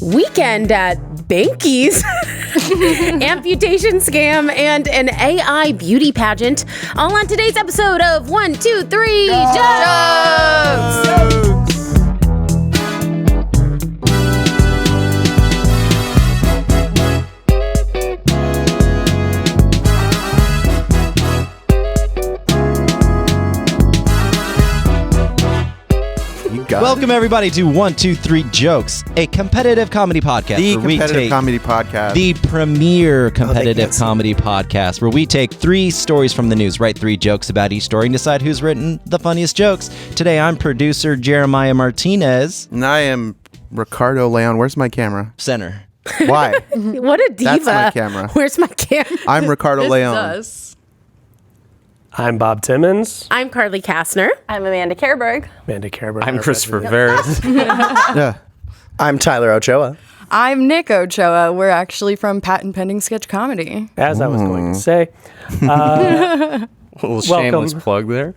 weekend at Banky's, amputation scam, and an AI beauty pageant. All on today's episode of 1, 2, 3 Jokes! Welcome, everybody, to 1, 2, 3 Jokes, a competitive comedy podcast. The competitive comedy podcast. The premier competitive comedy podcast, where we take 3 stories from the news, write 3 jokes about each story, and decide who's written the funniest jokes. Today, I'm producer Jeremiah Martinez. And I am Ricardo Leon. Where's my camera? Center. Why? What a diva. That's my camera. Where's my camera? I'm Ricardo Leon. Us. I'm Bob Timmons. I'm Carly Kastner. I'm Amanda Kerberg. I'm Christopher Veras. Yeah. I'm Tyler Ochoa. I'm Nick Ochoa. We're actually from Patent Pending Sketch Comedy. As I was going to say. A little shameless plug there.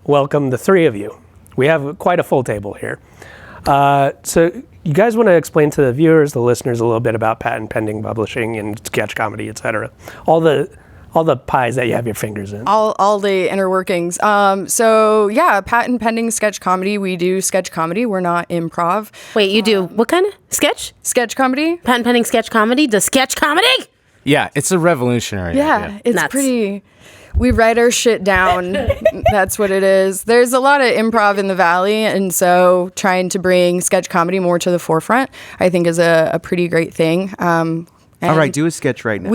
Welcome, the 3 of you. We have quite a full table here. So you guys want to explain to the viewers, the listeners, a little bit about patent pending publishing and sketch comedy, etc. All the pies that you have your fingers in. All the inner workings. So yeah, Patent Pending Sketch Comedy. We do sketch comedy. We're not improv. Wait, you do what kind of sketch? Sketch comedy. Patent pending sketch comedy? The sketch comedy? Yeah, it's a revolutionary idea. It's Nuts. pretty. We write our shit down. That's what it is. There's a lot of improv in the Valley, and so trying to bring sketch comedy more to the forefront, I think, is a pretty great thing. All right, do a sketch right now.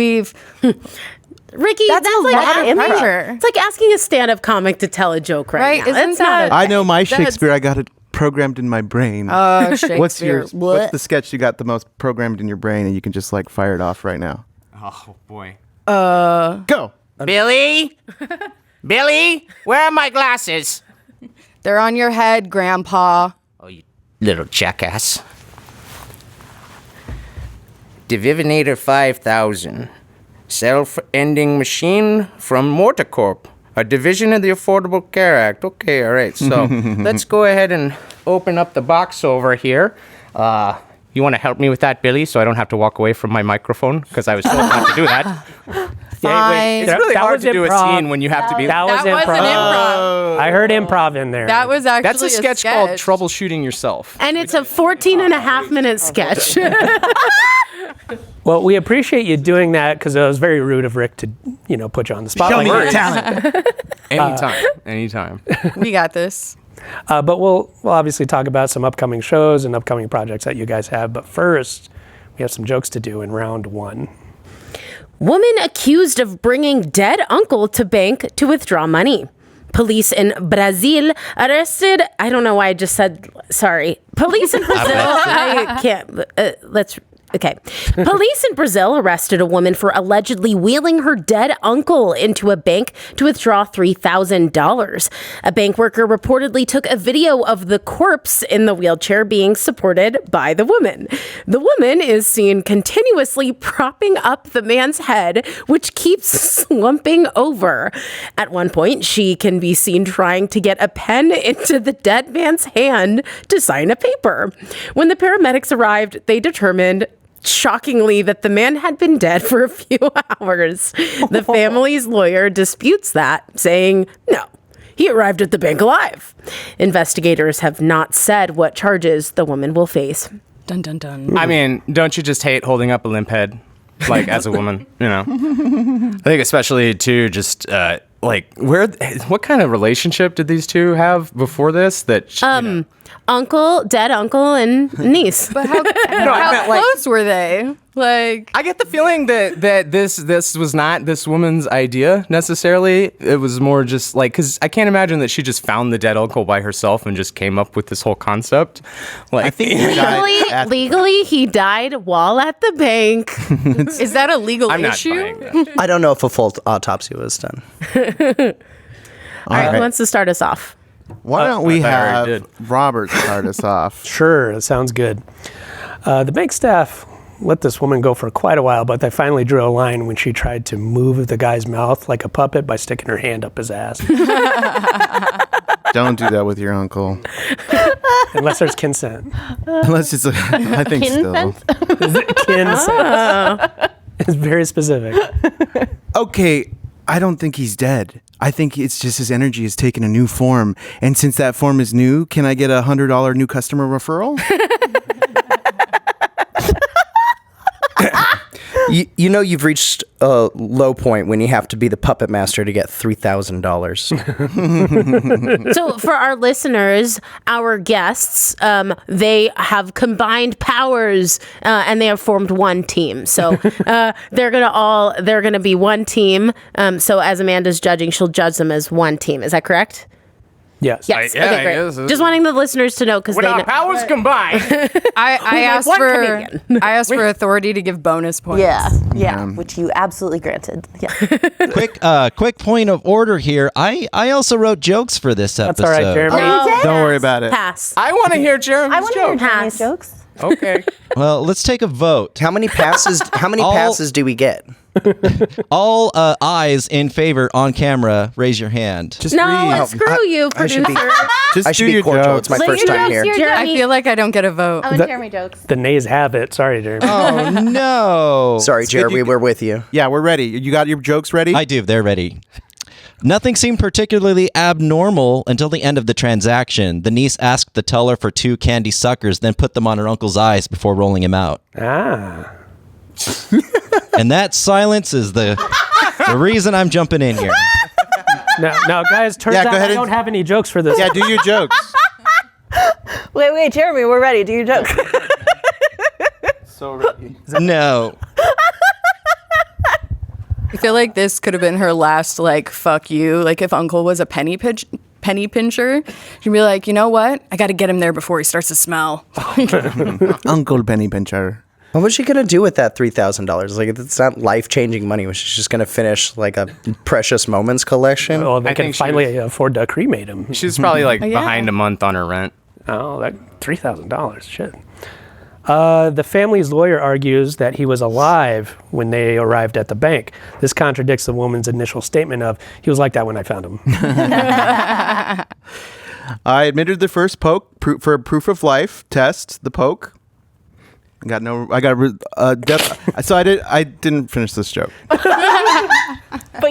Ricky, that's a like lot of pressure. It's like asking a stand-up comic to tell a joke right now. Isn't That's that not I know my Shakespeare. I got it programmed in my brain. Shakespeare. What's the sketch you got the most programmed in your brain, and you can just like fire it off right now? Oh, boy. Go. Billy? Billy? Where are my glasses? They're on your head, Grandpa. Oh, you little jackass. Divivinator 5000. Self-ending machine from Mortacorp. A division of the Affordable Care Act. Okay, all right. So let's go ahead and open up the box over here. You want to help me with that, Billy, so I don't have to walk away from my microphone? Because I was told not to do that. Fine. It's really hard to do a improv. scene when you have to be... That was improv. I heard improv in there. That was actually That's a sketch called Troubleshooting Yourself. And it's a 14.5-minute sketch. Well, we appreciate you doing that because it was very rude of Rick to, put you on the spot. Show me your talent. Anytime. We got this. But we'll obviously talk about some upcoming shows and upcoming projects that you guys have. But first, we have some jokes to do in round 1. Woman accused of bringing dead uncle to bank to withdraw money. Police in Brazil arrested... I don't know why I just said... Sorry. Police in Brazil... I can't... Okay. Police in Brazil arrested a woman for allegedly wheeling her dead uncle into a bank to withdraw $3,000. A bank worker reportedly took a video of the corpse in the wheelchair being supported by the woman. The woman is seen continuously propping up the man's head, which keeps slumping over. At one point, she can be seen trying to get a pen into the dead man's hand to sign a paper. When the paramedics arrived, they determined, shockingly, that the man had been dead for a few hours. The family's lawyer disputes that, saying, no, he arrived at the bank alive. Investigators have not said what charges the woman will face. Dun, dun, dun. I mean, don't you just hate holding up a limp head, like, as a woman, I think especially, too, just, what kind of relationship did these two have before this? Dead uncle and niece. But how close were they? Like, I get the feeling that this was not this woman's idea necessarily. It was more just like, because I can't imagine that she just found the dead uncle by herself and just came up with this whole concept. Like, I think legally, he died while at the bank. Is that a legal I'm not issue? buying that. I don't know if a full autopsy was done. All right, who wants to start us off? Why don't we I already have Robert start us off? Sure, that sounds good. The bank staff let this woman go for quite a while, but they finally drew a line when she tried to move the guy's mouth like a puppet by sticking her hand up his ass. Don't do that with your uncle. Unless there's consent. Unless it's, I think still. Consent. It's very specific. Okay, I don't think he's dead. I think it's just his energy has taken a new form. And since that form is new, can I get a $100 new customer referral? You know you've reached a low point when you have to be the puppet master to get $3,000. So for our listeners, our guests, they have combined powers and they have formed one team. So they're gonna be one team. So as Amanda's judging, she'll judge them as one team. Is that correct? Yes. Yes. Okay, great. Just wanting the listeners to know because With they our know. powers combined. I asked one for comedian. I asked for authority to give bonus points. Yeah, which you absolutely granted. Yeah. Quick point of order here. I also wrote jokes for this That's episode. all right, Jeremy. Don't worry about it. Pass. I want to hear Jeremy's I want to hear joke. Jeremy's jokes. Okay. Well, let's take a vote. How many passes do we get? All eyes in favor on camera, raise your hand. Just No, read. screw you, I should producer. be, Just I should do be your cordial. jokes. It's my Like, first you time know, here. you're- I feel like I don't get a vote. I want Jeremy jokes. The nays have it. Sorry, Jeremy. Oh, no. Sorry, Jeremy, we're with you. Yeah, we're ready. You got your jokes ready? I do. They're ready. Nothing seemed particularly abnormal until the end of the transaction. The niece asked the teller for 2 candy suckers, then put them on her uncle's eyes before rolling him out. Ah. And that silence is the reason I'm jumping in here. Now, guys, turns Yeah, out go ahead I and- don't have any jokes for this. Yeah, do your jokes. Wait, Jeremy, we're ready. Do your joke. So ready. No. I feel like this could have been her last, like, fuck you. Like, if Uncle was a penny pincher, she'd be like, you know what? I got to get him there before he starts to smell. Uncle Penny Pincher. What was she gonna do with that $3,000? Like, it's not life-changing money. Was she just gonna finish like a precious moments collection? Oh, they I can think she finally afford to cremate him. She's probably like Yeah. behind a month on her rent. Oh, that $3,000. Shit. The family's lawyer argues that he was alive when they arrived at the bank. This contradicts the woman's initial statement of, he was like that when I found him. I admitted the first poke for proof of life test. The poke. I didn't finish this joke. But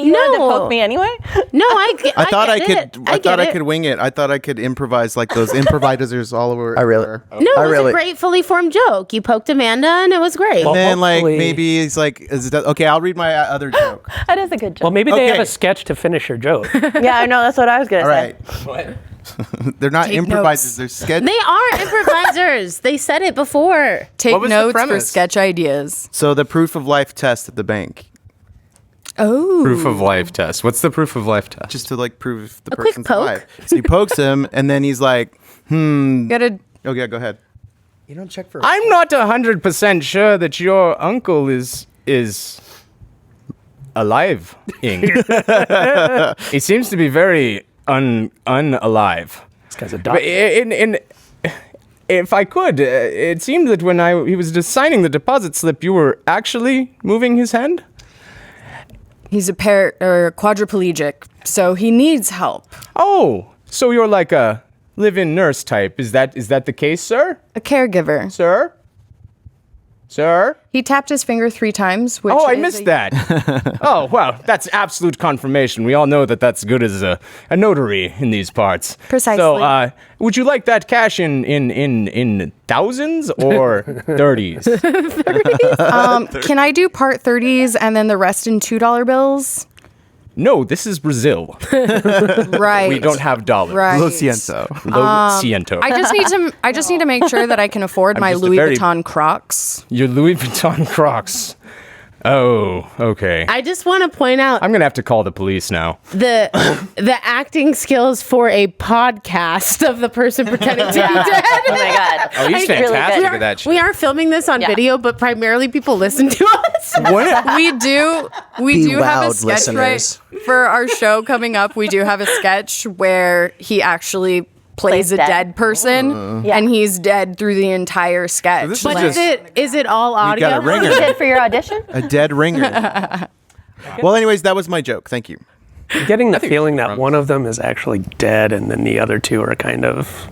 you wanted to No. poke me anyway? No, I thought I get could. it. I thought I get could it. wing it. I thought I could improvise like those improvisers all over. I really- everywhere. No, it I was really- a great, fully formed joke. You poked Amanda, and it was great. Well, And then like hopefully- maybe it's like okay. I'll read my other joke. That is a good joke. Well, maybe they have Okay. a sketch to finish your joke. Yeah, I know. That's what I was going All to right. say. They're not Take improvisers. They're sketch. They are improvisers. They said it before. Take What was the notes for premise? sketch ideas. So the proof of life test at the bank, Oh. Proof of life test. What's the proof of life test? just to like prove if the A quick person's poke. alive. So he pokes him, and then he's like, Gotta "Okay, go ahead." You don't check for. I'm not 100% sure that your uncle is alive. He seems to be very unalive. This guy's a But doctor. if I could, it seemed that when he was just signing the deposit slip, you were actually moving his hand. He's a quadriplegic, so he needs help. Oh, so you're like a live-in nurse type. Is that the case, sir? A caregiver. Sir? Sir? He tapped his finger 3 times. Which Oh, I is missed a- that. Oh, well, that's absolute confirmation. We all know that that's good as a notary in these parts. Precisely. So, would you like that cash in thousands or 30s? Can I do part 30s and then the rest in $2 bills? No, this is Brazil. Right. We don't have dollars. Right. Lo siento. Lo siento. I just need to make sure that I can afford my just a Louis very- Vuitton Crocs. Your Louis Vuitton Crocs. Oh, okay. I just want to point out I'm gonna have to call the police now. the acting skills for a podcast of the person pretending to be dead. Oh my God. Oh, he's Really fantastic good. at that shit. We are filming this on Yeah. video, but primarily people listen to us. We do Be have a wowed, sketch listeners. right for our show coming up. We do have a sketch where he actually plays a dead. dead person, Yeah. and he's dead through the entire sketch. this is But just- is it all You audio? got a You ringer. did for your audition? A dead ringer. Well, anyways, that was my joke. Thank you. I'm getting the feeling that one of them is actually dead, and then the other two are kind of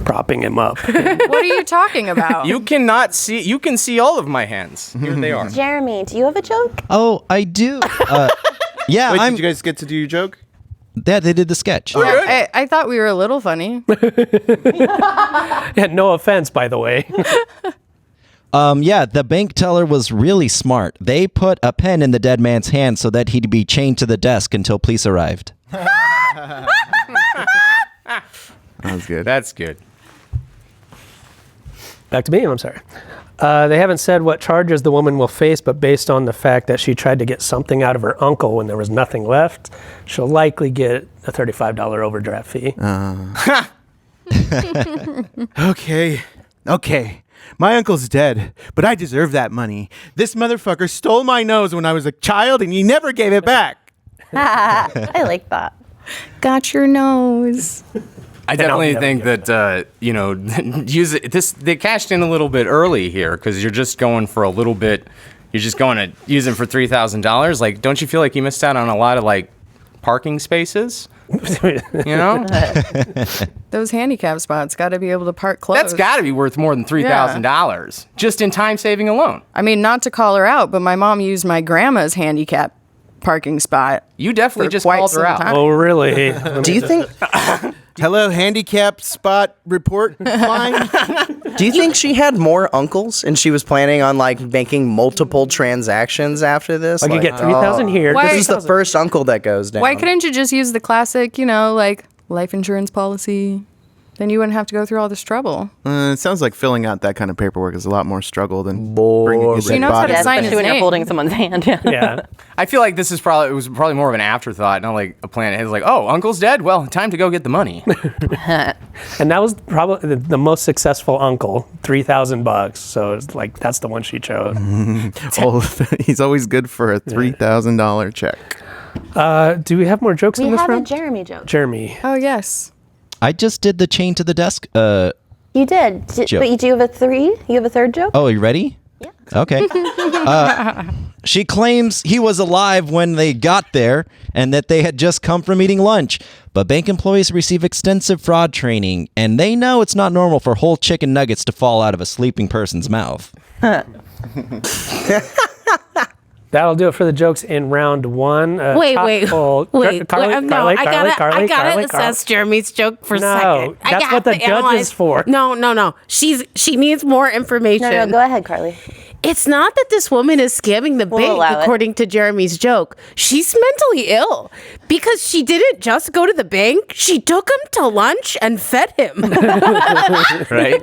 propping him up. What are you talking about? You cannot see. You can see all of my hands. Here they are. Jeremy, do you have a joke? Oh, I do. Yeah, Wait, I'm. did you guys get to do your joke? Yeah, they did the sketch. I thought we were a little funny. Yeah, no offense, by the way. Yeah, the bank teller was really smart. They put a pen in the dead man's hand so that he'd be chained to the desk until police arrived. That was good. That's good. Back to me, I'm sorry. They haven't said what charges the woman will face, but based on the fact that she tried to get something out of her uncle when there was nothing left, she'll likely get a $35 overdraft fee. Okay. My uncle's dead, but I deserve that money. This motherfucker stole my nose when I was a child, and he never gave it back. I like that. Got your nose. I definitely think that use it. They cashed in a little bit early here because you're just going for a little bit. You're just going to use them for $3,000. Like, don't you feel like you missed out on a lot of like parking spaces? You know, Those handicap spots got to be able to park close. that's got to be worth more than $3,000 just in time saving alone. I mean, not to call her out, but my mom used my grandma's handicap parking spot. You definitely For just quite called her some out. time. Oh, really? Do you think? Hello, handicap spot report line. Do you think she had more uncles and she was planning on like making multiple transactions after this? I could get 3,000 here. Why- This is the first uncle that goes down. Why couldn't you just use the classic, like life insurance policy? Then you wouldn't have to go through all this trouble. It sounds like filling out that kind of paperwork is a lot more struggle than Boring. bringing She knows how to Yeah, sign his especially when you're name. holding someone's hand. Yeah. Yeah. I feel like this is probably more of an afterthought, not like a plan. It's like, oh, uncle's dead. Well, time to go get the money. And that was probably the most successful uncle, $3,000. So it's like, that's the one she chose. He's always good for a $3,000 check. Do we have more jokes We in this have a room? Jeremy joke. Jeremy. Oh, yes. I just did the chain to the desk. You did. Joke. But you do have a three? You have a third joke? Oh, are you ready? Yeah. Okay. She claims he was alive when they got there and that they had just come from eating lunch. But bank employees receive extensive fraud training, and they know it's not normal for whole chicken nuggets to fall out of a sleeping person's mouth. That'll do it for the jokes in round one. Wait. Carly, No, I gotta assess Jeremy's joke for a No, second. that's I what the have to judge analyze. is for. No. She needs more information. No, go ahead, Carly. It's not that this woman is scamming the bank, allow it. according to Jeremy's joke. She's mentally ill because she didn't just go to the bank. She took him to lunch and fed him. Right?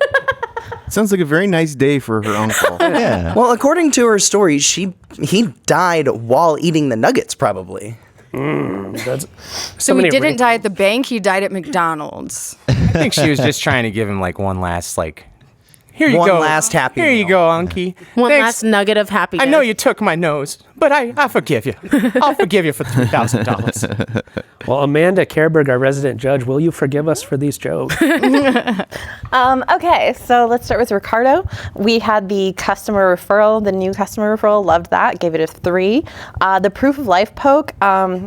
Sounds like a very nice day for her uncle. Yeah. Well, according to her story, he died while eating the nuggets, probably. So he didn't die at the bank, he died at McDonald's. I think she was just trying to give him like one last here you One go. last happy Here you meal. go, Unky. One Thanks. last nugget of happiness. I know you took my nose, but I forgive you. I'll forgive you for $3,000. Well, Amanda Kerberg, our resident judge, will you forgive us for these jokes? Okay, so let's start with Ricardo. We had the customer referral, the new customer referral. Loved that. Gave it a 3. The proof of life poke. A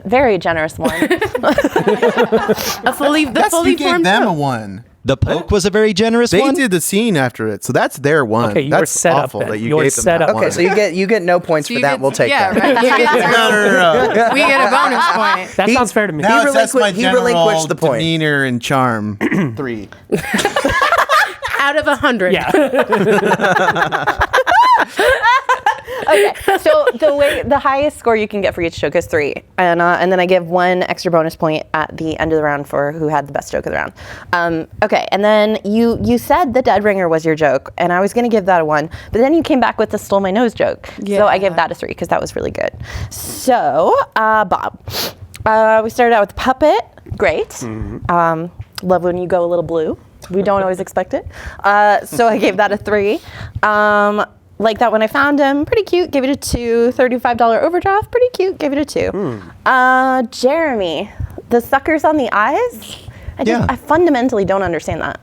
very generous one. The fully You gave formed them a joke. 1. The poke was a very generous They one. did the scene after it, so that's their one. Okay, you were that's set up awful then. that you You were gave them set that up. one. Okay, so you get no points for that. We'll take yeah, that. Right. You get No. we get a bonus point. That sounds fair to me. Now He assess my he relinquished general the point. demeanor and charm. 3. Out of 100. Yeah. Okay, so the highest score you can get for each joke is 3, and then I give 1 extra bonus point at the end of the round for who had the best joke of the round. Okay, and then you said the dead ringer was your joke, and I was going to give that a 1, but then you came back with the stole my nose joke, so I gave that a 3 because that was really good. So Bob, we started out with puppet, great. Love when you go a little blue. We don't always expect it, so I gave that a 3. Like that when I found him, pretty cute, gave it a 2. $35 overdraft, pretty cute, gave it a 2. Jeremy, the suckers on the eyes, I fundamentally don't understand that.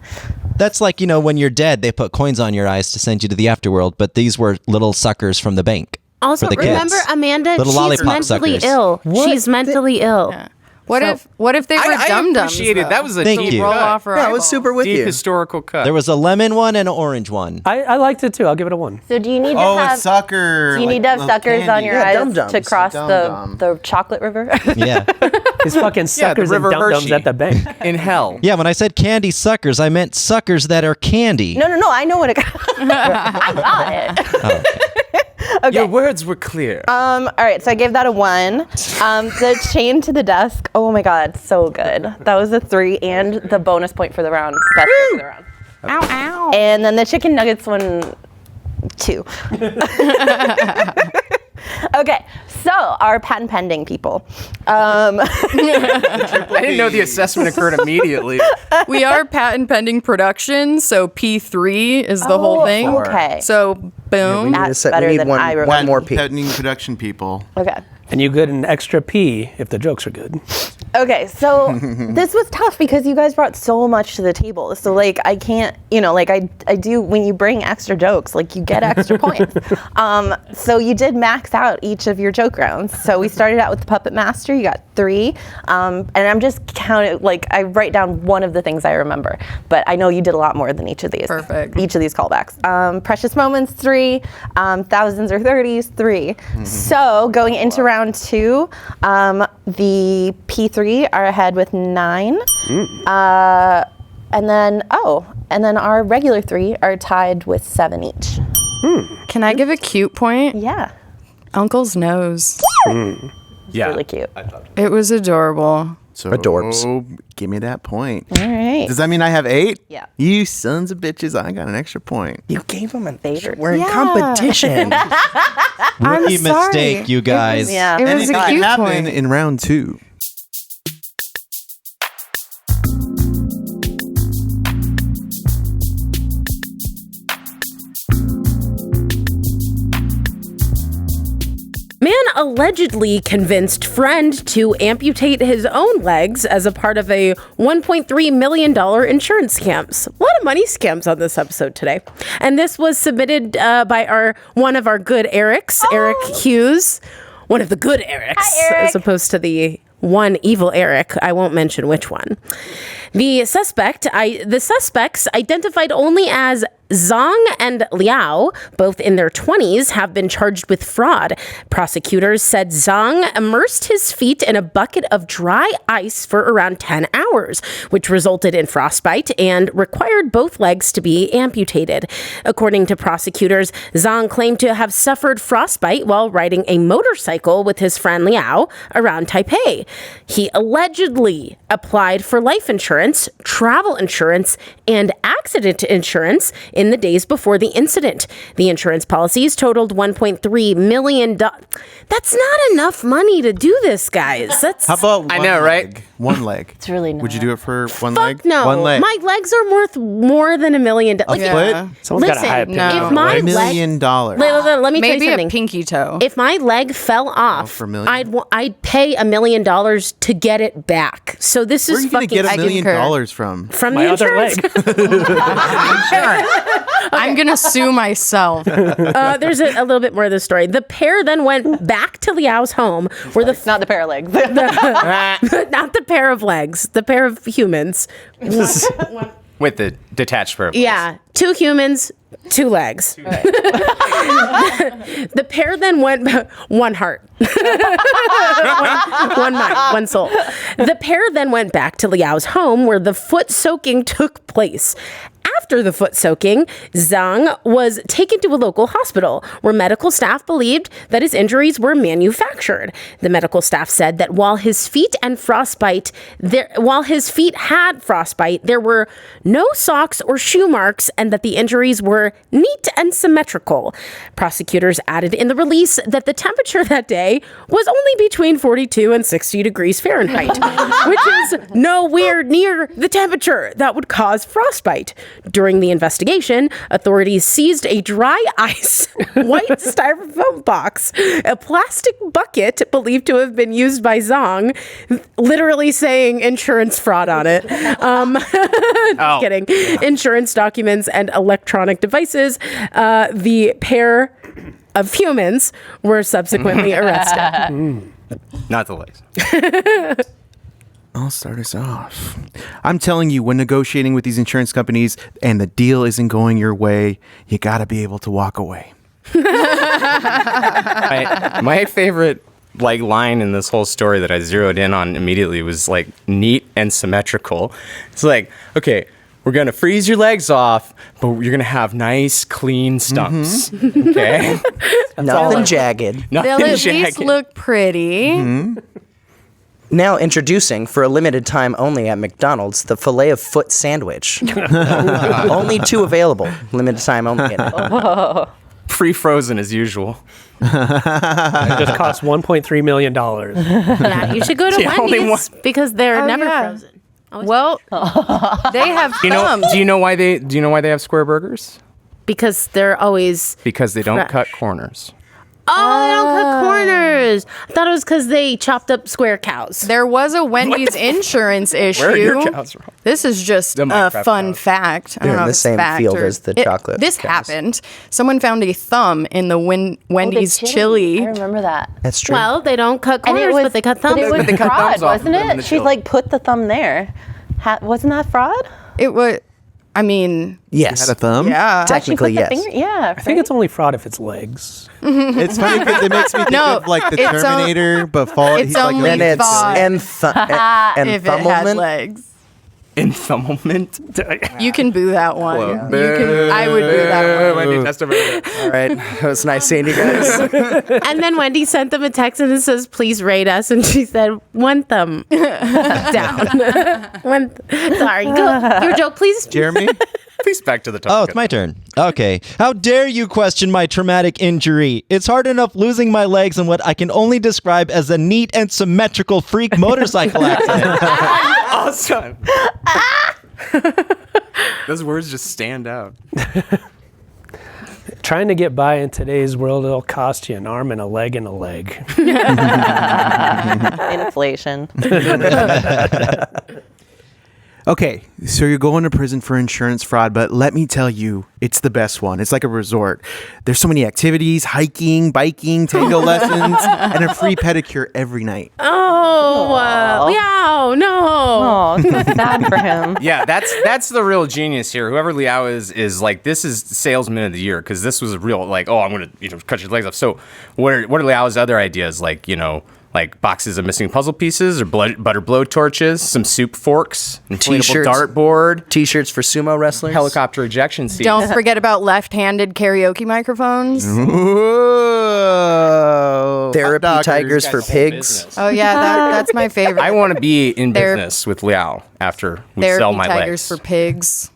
That's like, when you're dead, they put coins on your eyes to send you to the afterworld, but these were little suckers from the bank. Also, for the remember, kids. Amanda, Little she's lollipop mentally suckers. ill. She's mentally ill. Yeah. What if they were I dum-dums? appreciated that was a Thank deep you. Roll cut. off her Yeah, I eyeball. was super with Deep you. historical cut. There was a lemon one and an orange one. I liked it too. I'll give it a 1. So do you need to Oh, have a sucker. Do you need to have suckers on your Yeah, eyes dum-dums. to cross Dum-dum. the chocolate river? Yeah. His fucking suckers and River dum-dums Hershey. at the bank. in hell. Yeah, when I said candy suckers, I meant suckers that are candy. No. I know what it. I got it. Okay. Your words were clear. All right, so I gave that a 1. The chain to the desk. Oh my God, so good. That was a 3, and the bonus point for the round. Best joke of the round. Ow, ow. And then the chicken nuggets one, 2. Okay, so our patent pending people. I didn't know the assessment occurred immediately. We are patent pending production, so P3 is the whole thing. Okay. So boom. That's we better need than one, I one remember. more P. Patenting production people. Okay. And you get an extra P if the jokes are good. Okay, so this was tough because you guys brought so much to the table. So I can't, I do, when you bring extra jokes, you get extra points. So you did max out each of your joke rounds. So we started out with the Puppet Master, you got 3. And I'm just counting, I write down one of the things I remember. But I know you did a lot more than each of these. Perfect. Each of these callbacks. Precious Moments, 3. Thousands or 30s, 3. So going into round 2, the P3 are ahead with 9. And then our regular 3 are tied with 7 each. Can I give a cute point? Yeah, Uncle's nose. Yeah. really cute. It was adorable. So Adorbs. give me that point. All right. Does that mean I have 8? Yeah. You sons of bitches, I got an extra point. You gave him an Favorite. We're in Yeah. competition. Rookie I'm sorry. mistake, you guys. Yeah. It was Anything a can cute happen point. in round 2. Man allegedly convinced friend to amputate his own legs as a part of a $1.3 million insurance scams. A lot of money scams on this episode today. And this was submitted by one of our good Erics, Eric Hughes. One of the good Erics, Hi, Eric. as opposed to the one evil Eric. I won't mention which one. The suspects identified only as Zhang and Liao, both in their 20s, have been charged with fraud. Prosecutors said Zhang immersed his feet in a bucket of dry ice for around 10 hours, which resulted in frostbite and required both legs to be amputated. According to prosecutors, Zhang claimed to have suffered frostbite while riding a motorcycle with his friend Liao around Taipei. He allegedly applied for life insurance, travel insurance, and accident insurance in the days before the incident. The insurance policies totaled $1.3 million. That's not enough money to do this, guys. That's How about I one know, right? leg? One leg. It's really not. Would you do it for one fuck leg? no. One leg. My legs are worth more than $1 million. Like, Yeah. Someone's got a high listen, opinion. No. if my $1 million. let me tell you Maybe something. a pinky toe. If my leg fell off, for $1 million? I'd pay $1 million to get it back. So this Where are is you going to fucking get $1 million concur. from? from My the other insurance. leg. I'm going to sue myself. There's a little bit more of the story. The pair then went back to Liao's home, where the Not the pair of legs. not the pair of legs, the pair of humans. With the detached pair of legs. Yeah, 2 humans, 2 legs. The pair then went one heart, one mind, one soul. The pair then went back to Liao's home where the foot soaking took place. After the foot soaking, Zhang was taken to a local hospital where medical staff believed that his injuries were manufactured. The medical staff said that while his feet had frostbite, there were no socks or shoe marks, and that the injuries were neat and symmetrical. Prosecutors added in the release that the temperature that day was only between 42 and 60 degrees Fahrenheit, which is nowhere near the temperature that would cause frostbite. During the investigation, authorities seized a dry ice white styrofoam box, a plastic bucket believed to have been used by Zong, literally saying insurance fraud on it. Just kidding. Insurance documents and electronic devices. The pair of humans were subsequently arrested. Not the legs. I'll start us off. I'm telling you, when negotiating with these insurance companies and the deal isn't going your way, you got to be able to walk away. My favorite line in this whole story that I zeroed in on immediately was like neat and symmetrical. It's like, okay, we're gonna freeze your legs off, but you're gonna have nice, clean stumps. Okay, Nothing jagged. They'll nothing at jagged. least look pretty. Now introducing, for a limited time only at McDonald's, the filet of foot sandwich. Only 2 available. Limited time only. Pre-frozen as usual. It just cost $1.3 million. Yeah, you should go to only Wendy's because they're Oh, never yeah. frozen. Well, they have thumbs. Do you know why they have square burgers? Because they're always Because they don't Fresh. cut corners. they don't cut corners. I thought it was because they chopped up square cows. There was a Wendy's insurance issue. Where are your cows from? This is just The a Minecraft fun cows. fact. I They're don't know in if the it's same fact field or- as the chocolate This cows. happened. Someone found a thumb in the Wendy's chili. I remember that. That's true. Well, they don't cut corners, but they cut thumbs. But it was But they cut fraud, thumbs off wasn't and put them in it? the She chili. like put the thumb there. Wasn't that fraud? It was, I mean, yes. Had a thumb? yeah. Technically, yes. Yeah. I think it's only fraud if it's legs. It's funny because it makes me think No, of like the it's Terminator, but fall. it's he's like only And it's thought and if it had thumblement. legs. Enthumblement. You can boo that one. Whoa. You can, I would boo that one. Wendy, test over. All right, it was nice seeing you guys. And then Wendy sent them a text and it says, "Please rate us." And she said, "One thumb down." Sorry, go. Your joke, please. Jeremy. Please back to the topic. Oh, it's my turn. Okay. How dare you question my traumatic injury? It's hard enough losing my legs in what I can only describe as a neat and symmetrical freak motorcycle accident. Awesome. Those words just stand out. Trying to get by in today's world, it'll cost you an arm and a leg and a leg. Inflation. Okay, so you're going to prison for insurance fraud, but let me tell you, it's the best one. It's like a resort. There's so many activities, hiking, biking, tango lessons, and a free pedicure every night. Liao, no. Oh, so sad for him. Yeah, that's the real genius here. Whoever Liao is like, this is salesman of the year because this was a real like, oh, I'm gonna cut your legs off. So what are Liao's other ideas? Like like boxes of missing puzzle pieces or butter blow torches, some soup forks, inflatable T-shirts. dartboard, T-shirts for sumo wrestlers. helicopter ejection seats. Don't forget about left-handed karaoke microphones. Whoa. Therapy Hot doggers. tigers for pigs. Oh yeah, that's my favorite. I want to be in They're- business with Liao after we Therapy sell my tigers legs. for pigs.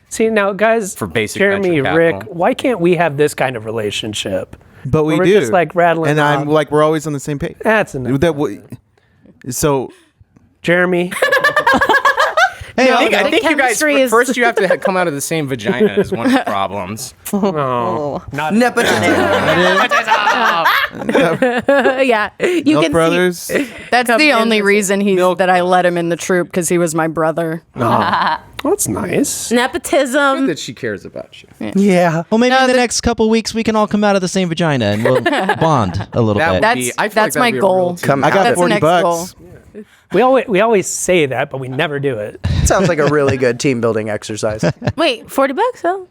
See, now, guys, For basic Jeremy, venture Rick, capital. why can't we have this kind of relationship? But we We're do. just, like, rattling And I'm off. like, we're always on the same page. That's enough. So Jeremy, Hey, I think you guys, chemistry is- first you have to come out of the same vagina is one of the problems. not Nepotism. Yeah, you Milk can Brothers. That's the in only the- reason that I let him in the troop because he was my brother. That's nice. see nepotism. That she cares about you. Yeah. Well, maybe No, in the the- next couple weeks we can all come out of the same vagina and we'll bond a little That bit. would That's be, I feel that's like my that'd be a goal. real team. Come I got That's the $40 next bucks. We always say that, but we never do it. Sounds like a really good team building exercise. Wait, $40? Oh.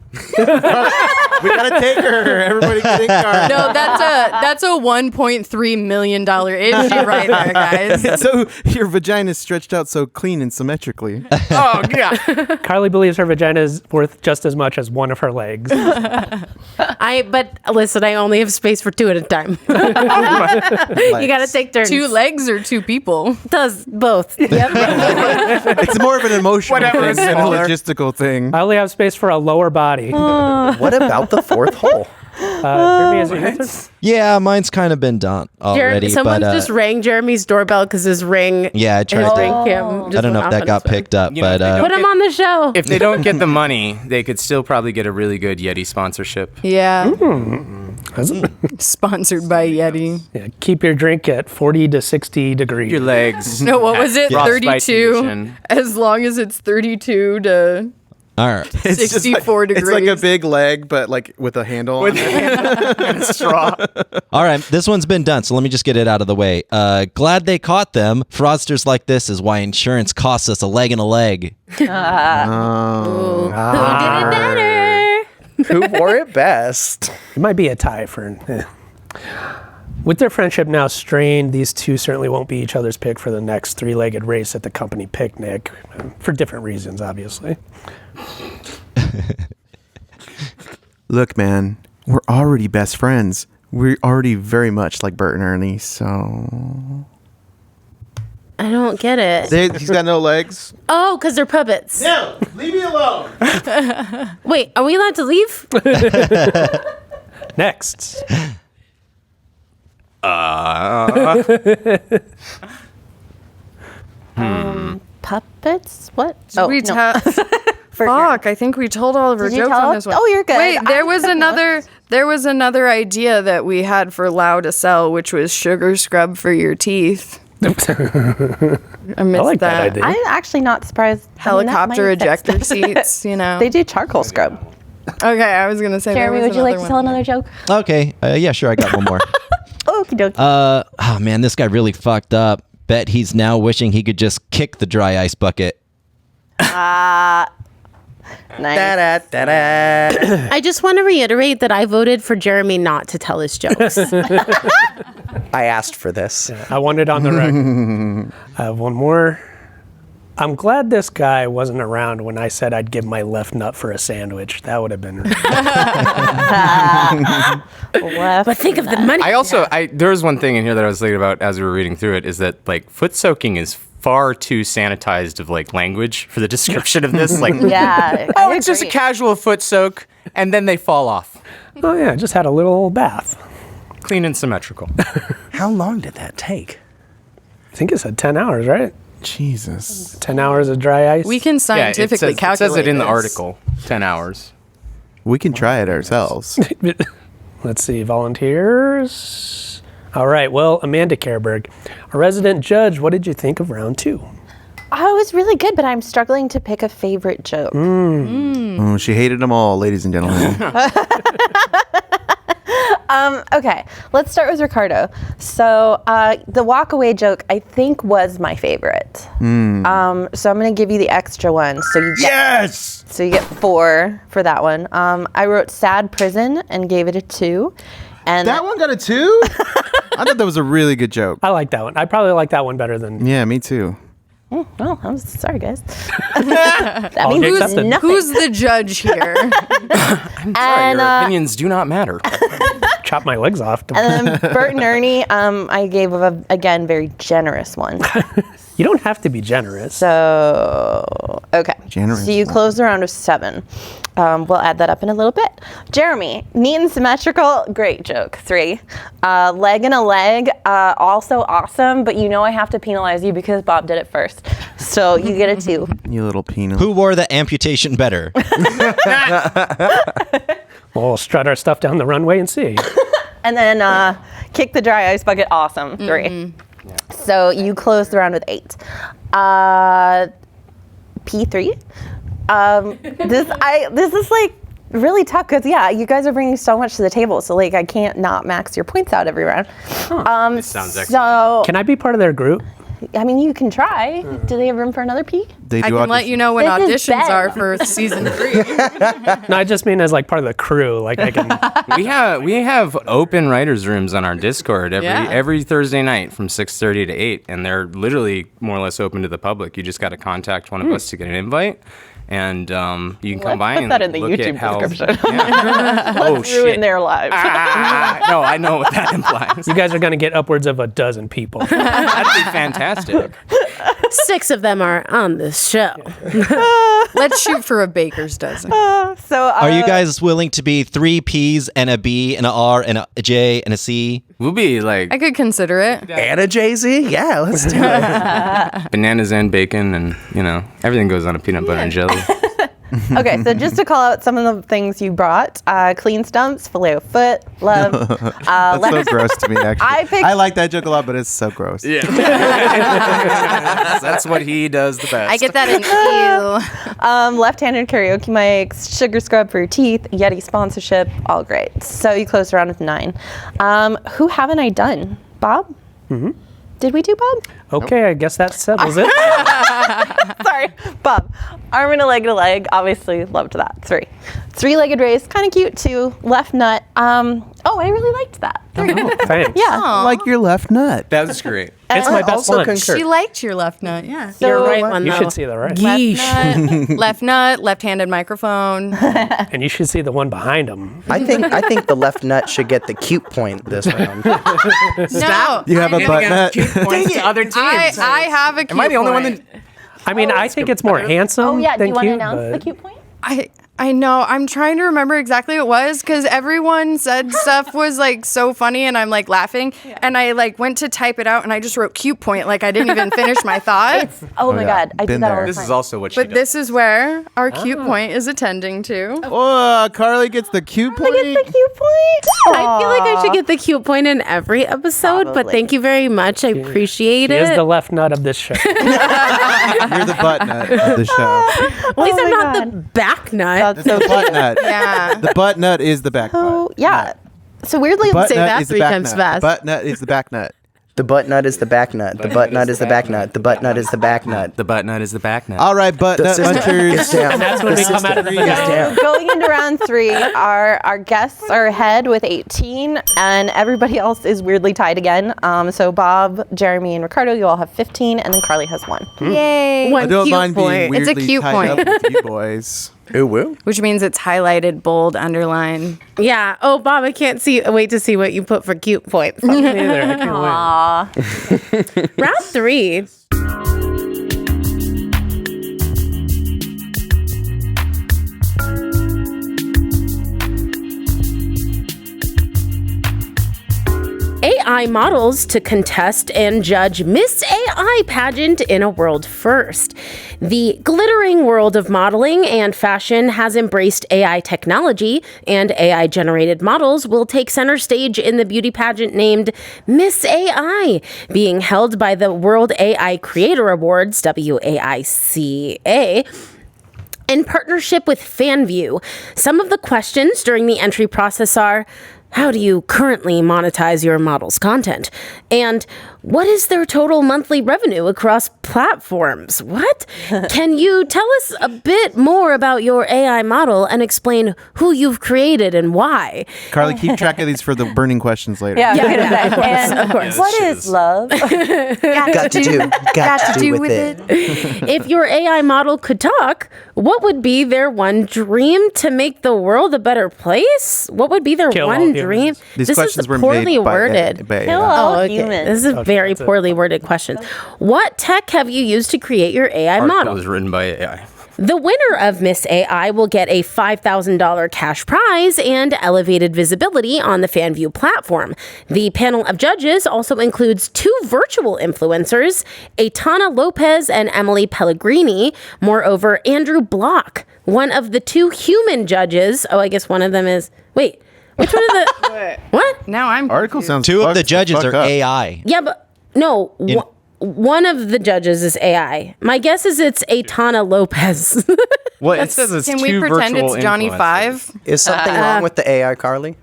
We gotta take her. Everybody getting card. No, that's a $1.3 million issue right there, guys. So your vagina is stretched out so clean and symmetrically. Oh yeah. Carly believes her vagina is worth just as much as one of her legs. But listen, I only have space for 2 at a time. You gotta take turns. 2 legs or 2 people? Does both. Yep. It's more of an emotional Whatever thing is than a smaller. logistical thing. I only have space for a lower body. What about the fourth hole? Jeremy, is it your turn? Yeah, mine's kind of been done already. Someone but, just rang Jeremy's doorbell because his ring. Yeah, I tried to. ring cam I just don't know went if off that on got its own. picked up, You know, but if they Put him on the show. If they don't get the money, they could still probably get a really good Yeti sponsorship. Yeah. Mm-hmm. Sponsored by Yeti. Yeah, keep your drink at 40 to 60 degrees. Your legs. No, what was it? Frostbite 32. condition. As long as it's 32 to all right. It's just 64 degrees. It's like a big leg, but like with a handle on it. Straw. All right, this one's been done, so let me just get it out of the way. Glad they caught them. Fraudsters like this is why insurance costs us a leg and a leg. Who did it better? Who wore it best? It might be a tie for. With their friendship now strained, these two certainly won't be each other's pick for the next three-legged race at the company picnic, for different reasons, obviously. Look, man, we're already best friends. We're already very much like Bert and Ernie, so... I don't get it. He's got no legs. Oh, because they're puppets. No, leave me alone. Wait, are we allowed to leave? Next. Puppets? What? we no. Fuck, I think we told all of our Did you jokes tell on us? this one. Oh, you're good. Wait, there was I- another idea that we had for Lau to sell, which was sugar scrub for your teeth. I missed I like that idea. I'm actually not surprised. I mean, that Helicopter might fix ejector it. seats, you know. They do charcoal scrub. Okay, I was gonna say. Jeremy, there was would you like to another tell one. another joke? Okay, yeah, sure, I got one more. Okie dokie. Oh man, this guy really fucked up. Bet he's now wishing he could just kick the dry ice bucket. Nice. I just want to reiterate that I voted for Jeremy not to tell his jokes. I asked for this. I want it on the record. I have one more. I'm glad this guy wasn't around when I said I'd give my left nut for a sandwich. That would have been. Left. But think of the money. There was one thing in here that I was thinking about as we were reading through it, is that like foot soaking is far too sanitized of like language for the description of this. Like, Yeah. oh, I it's just a agree. casual foot soak, and then they fall off. Oh yeah, just had a little bath. Clean and symmetrical. How long did that take? I think it said 10 hours, right? Jesus. 10 hours of dry ice. We can scientifically it calculate says it in the this. article. 10 hours. We can try it ourselves. Let's see, volunteers. All right, well, Amanda Kerberg, a resident judge, what did you think of round 2? Oh, it was really good, but I'm struggling to pick a favorite joke. Oh, she hated them all, ladies and gentlemen. Okay, let's start with Ricardo. So the walk-away joke, I think, was my favorite. So I'm going to give you the extra one. So you get, So you get 4 for that one. I wrote sad prison and gave it a 2. And That one got a 2? I thought that was a really good joke. I like that one. I probably like that one better than. Yeah, me too. well, I'm sorry, guys. That means accepted. nothing. Who's the judge here? Sorry, your opinions do not matter. Chop my legs off. And then Bert and Ernie, I gave again very generous one. You don't have to be generous. So okay, Generous so you one. close the round with 7. We'll add that up in a little bit. Jeremy, neat and symmetrical, great joke. 3. Leg and a leg, also awesome, but you know I have to penalize you because Bob did it first. So you get a 2. You little peanut. Who wore the amputation better? We'll strut our stuff down the runway and see. And then kick the dry ice bucket, awesome. 3. So you close the round with 8. P3. This is like really tough because you guys are bringing so much to the table, so like I can't not max your points out every round. This sounds excellent. So Can I be part of their group? I mean, you can try. Do they have room for another P? They I do can let you know when This is auditions Ben. are for season 3. No, I just mean as like part of the crew. Like I can. we have open writers' rooms on our Discord every Thursday night from 6:30 to 8, and they're literally more or less open to the public. You just got to contact one of us to get an invite, and you can come by Put and that in the look at YouTube how. description. Yeah. Oh Ruin shit! their lives. No, I know what that implies. You guys are going to get upwards of a dozen people. That'd be fantastic. 6 of them are on this show. Let's shoot for a baker's dozen. Are you guys willing to be 3 P's and a B and a R and a J and a C? We'll be like I could consider it. And a Jay-Z? Yeah, let's do it. bananas and bacon, and everything goes on a peanut butter and jelly. Okay, so just to call out some of the things you brought: clean stumps, filet of foot, love. That's so gross to me, actually. I like that joke a lot, but it's so gross. Yeah. That's what he does the best. I get that in ew. Left-handed karaoke mics, sugar scrub for your teeth, Yeti sponsorship, all great. So you closed around with 9. Who haven't I done? Bob? Mm-hmm. Did we do Bob? Okay, I guess that settles it. Sorry, Bob. Arm and a leg and a leg. Obviously, loved that. 3. 3-legged race, kind of cute too. Left nut. I really liked that. Thanks. Yeah. I like your left nut. That was great. It's my best also lunch. concur. She liked your left nut, yeah. You're right one, You though. should see the right. Left nut, left-handed microphone. And you should see the one behind him. I think the left nut should get the cute point this round. No, You have a butt nut. Points to other teams. I have a cute Am I the only one point. that? I mean, I think it's more handsome Oh, yeah. Do than you want to cute, announce but the cute point? I know. I'm trying to remember exactly what it was because everyone said stuff was like so funny and I'm like laughing and I like went to type it out and I just wrote cute point like I didn't even finish my thought. Oh my God. I do Been that all there. the This time. is also what she But does. this is where our cute point is attending to. Oh, Carly gets the cute point. Get the cute point. I feel like I should get the cute point in every episode, but Probably. thank you very much. I appreciate he it. is the left nut of this show. You're the butt nut of the show. At least Oh I'm my not God. the back nut. That's The butt nut. Yeah. The butt nut is the back so, butt. yeah. So weirdly, Butt Say nut that is the 3 back times nut. fast. Butt nut is the back nut. The butt nut is the back nut. The butt nut is the back nut. The butt nut is the back nut. The butt nut is the back nut. All right, butt nut system munchers. is down. And that's when we come out of the vagina. going into round 3, our guests are ahead with 18, and everybody else is weirdly tied again. So Bob, Jeremy, and Ricardo, you all have 15, and then Carly has 1. Yay. One I don't cute mind being point. It's a weirdly cute tied point. up with you boys. Ooh, woo. Which means it's highlighted, bold, underline. Yeah. Oh, Bob, I can't wait to see what you put for cute points. Neither. I can't wait. Round 3. AI models to contest and judge Miss AI pageant in a world first. The glittering world of modeling and fashion has embraced AI technology, and AI-generated models will take center stage in the beauty pageant named Miss AI, being held by the World AI Creator Awards, WAICA, in partnership with FanView. Some of the questions during the entry process are: how do you currently monetize your model's content? And what is their total monthly revenue across platforms? What? Can you tell us a bit more about your AI model and explain who you've created and why? Carly, keep track of these for the burning questions later. Yeah, of course. What is love? Got to do with it. If your AI model could talk, what would be their one dream to make the world a better place? What would be their Kill all one humans. dream? These This questions is were poorly made by worded. by Kill AI. all Okay. humans. This is a very that's it. poorly worded question. What tech have you used to create your AI Article model? was written by AI. The winner of Miss AI will get a $5,000 cash prize and elevated visibility on the FanView platform. The panel of judges also includes 2 virtual influencers, Aitana Lopez and Emily Pellegrini. Moreover, Andrew Block, one of the 2 human judges. Oh, I guess one of them is... Wait, which one of the... What? Now I'm Article sounds 2 of fucked the judges fuck are up. AI. Yeah, but... No, one of the judges is AI. My guess is it's Aitana Lopez. Well, it says it's Can 2 we pretend virtual it's Johnny influencers. 5? Is something wrong with the AI, Carly?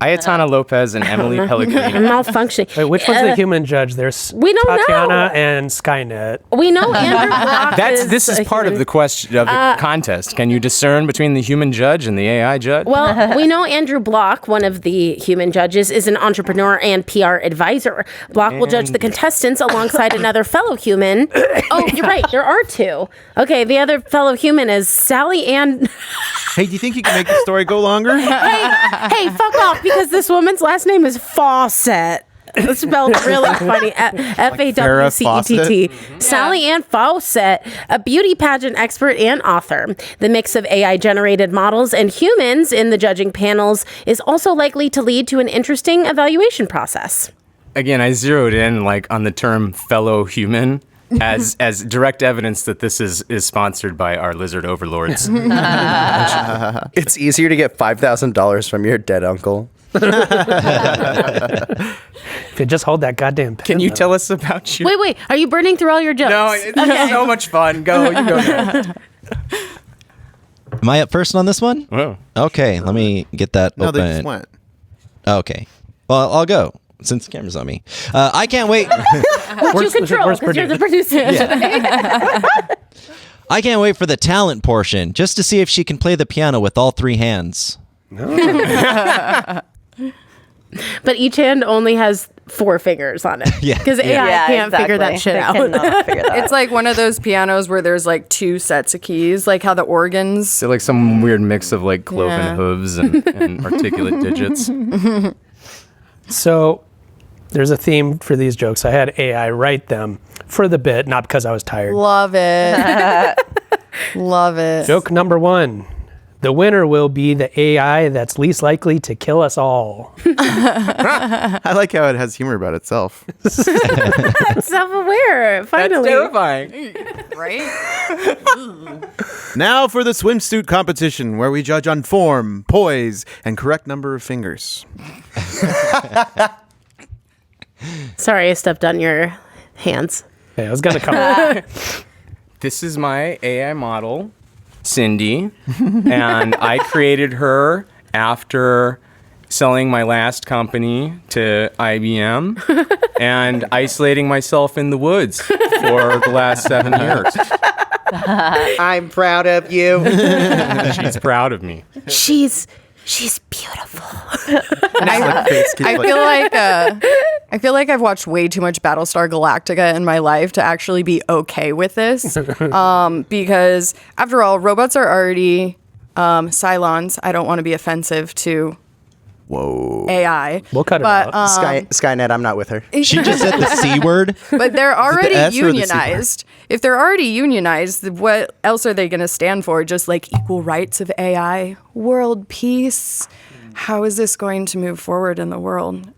Ayatana Lopez and Emily Pellegrini. Malfunctioning. Wait, which one's the human judge? There's we don't Tatiana know. and Skynet. We know Andrew Block This is a part of human. the question of the contest. Can you discern between the human judge and the AI judge? Well, we know Andrew Block, one of the human judges, is an entrepreneur and PR advisor. Block will judge the contestants alongside another fellow human. Oh, you're right. There are 2. Okay, the other fellow human is Sally Ann. Hey, do you think you can make the story go longer? Hey, fuck off, because this woman's last name is Fawcett. It's spelled really funny. F-A-W-C-E-T-T. Sally Ann Fawcett, a beauty pageant expert and author. The mix of AI-generated models and humans in the judging panels is also likely to lead to an interesting evaluation process. Again, I zeroed in on the term fellow human as direct evidence that this is sponsored by our lizard overlords. It's easier to get $5,000 from your dead uncle. If you just hold that goddamn pen. Can you tell us about your... Wait. Are you burning through all your jokes? No, it's so much fun. You go next. Am I up first on this one? Whoa. Okay, let me get that No, open. they just went. Okay. Well, I'll go since the camera's on me. I can't wait. What you control, because you're the producer. I can't wait for the talent portion, just to see if she can play the piano with all three hands. But each hand only has 4 fingers on it. Yeah. Because AI can't figure that shit out. Cannot figure that It's like one of those pianos where there's like 2 sets of keys, like how the organs. So like some weird mix of cloven hooves and articulate digits. So there's a theme for these jokes. I had AI write them for the bit, not because I was tired. Love it. Love it. Joke number 1. The winner will be the AI that's least likely to kill us all. I like how it has humor about itself. Self-aware, finally. Terrifying. Right? Now for the swimsuit competition, where we judge on form, poise, and correct number of fingers. Sorry, I stepped on your hands. Yeah, I was going to come. This is my AI model, Cindy, and I created her after selling my last company to IBM and isolating myself in the woods for the last 7 years. I'm proud of you. She's proud of me. She's beautiful. I feel like I've watched way too much Battlestar Galactica in my life to actually be okay with this. Because after all, robots are already Cylons. I don't want to be offensive to AI. We'll cut it out. Skynet, I'm not with her. She just said the C word. But they're already S or the C part? unionized. If they're already unionized, what else are they going to stand for? Just like equal rights of AI, world peace. How is this going to move forward in the world?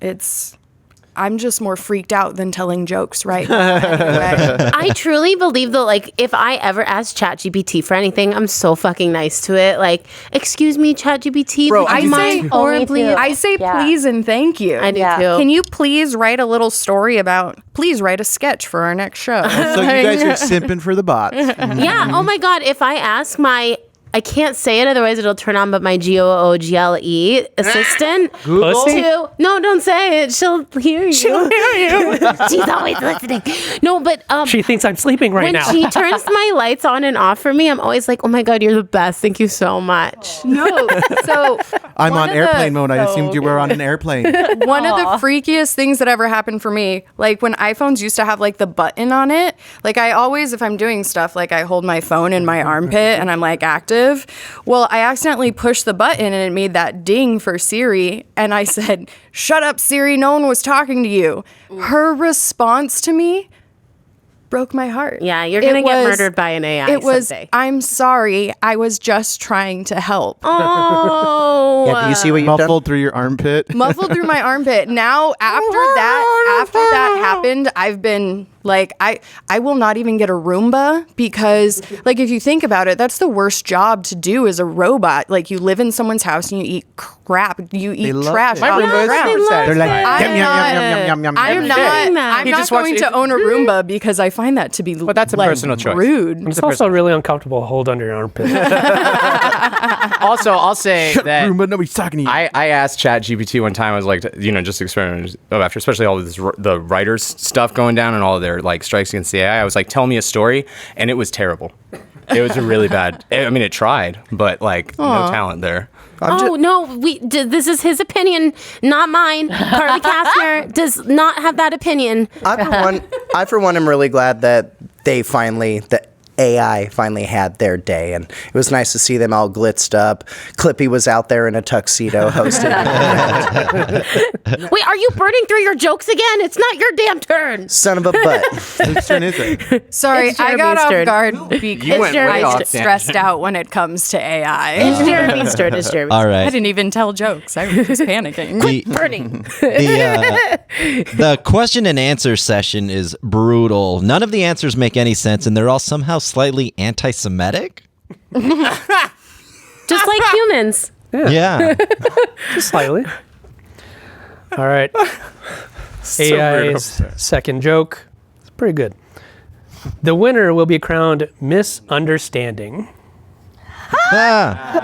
I'm just more freaked out than telling jokes right now. Anyway. I truly believe that, if I ever ask ChatGPT for anything, I'm so fucking nice to it. Excuse me, ChatGPT, Bro, would I you say mind horribly? too. I say please and thank you. I do Yeah. too. Can you please write a little story please write a sketch for our next show? So you guys are simping for the bots. Yeah. Oh my God. If I ask I can't say it, otherwise it'll turn on, but my GOOGLE assistant Pussy? no, don't say it. She'll hear you. She's always listening. No, but She thinks I'm sleeping right when now. she turns my lights on and off for me, I'm always like, oh my God, you're the best. Thank you so much. No. So I'm one on of airplane the- mode. I assumed you were on an airplane. One of the freakiest things that ever happened for me, when iPhones used to have the button on it, I always, if I'm doing stuff, I hold my phone in my armpit and I'm active. Well, I accidentally pushed the button and it made that ding for Siri. And I said, "Shut up, Siri. No one was talking to you." Her response to me broke my heart. Yeah, you're going to get murdered by an AI It was, someday. "I'm sorry. I was just trying to help." Oh. Yeah, do you see what you've done? Muffled through your armpit. Muffled through my armpit. Now, after that happened, I've been I will not even get a Roomba because, if you think about it, that's the worst job to do as a robot. You live in someone's house and you eat crap. You eat love trash it. on the Roomba is ground. so They're like, I'm yum, yum, not- yum, yum, yum, yum, I'm yum. not. I'm He not just wants going to- to own a Roomba because I find that to be That's a personal choice. rude. It's also really uncomfortable to hold under your armpit. Also, I'll say that Roomba, nobody's talking to you. I asked ChatGPT one time. I was like, just experimenting after, especially all of the writers stuff going down and all of their strikes against the AI. I was like, tell me a story, and it was terrible. It was really bad. I mean, it tried, but no talent there. This is his opinion, not mine. Carly Kastner does not have that opinion. I for one am really glad that they finally AI finally had their day, and it was nice to see them all glitzed up. Clippy was out there in a tuxedo hosting. Wait, are you burning through your jokes again? It's not your damn turn. Son of a butt. Whose turn is it? Sorry, It's I got Jeremy's off turn. guard You because went way I off get stressed tangent. out when it comes to AI. It's Jeremy's turn. It's Jeremy's All I right. didn't even tell jokes. I was panicking. burning. The question and answer session is brutal. None of the answers make any sense, and they're all somehow slightly anti-Semitic. Just like humans. Yeah. Just slightly. All right. AI's second joke. It's pretty good. The winner will be crowned Misunderstanding. Ah.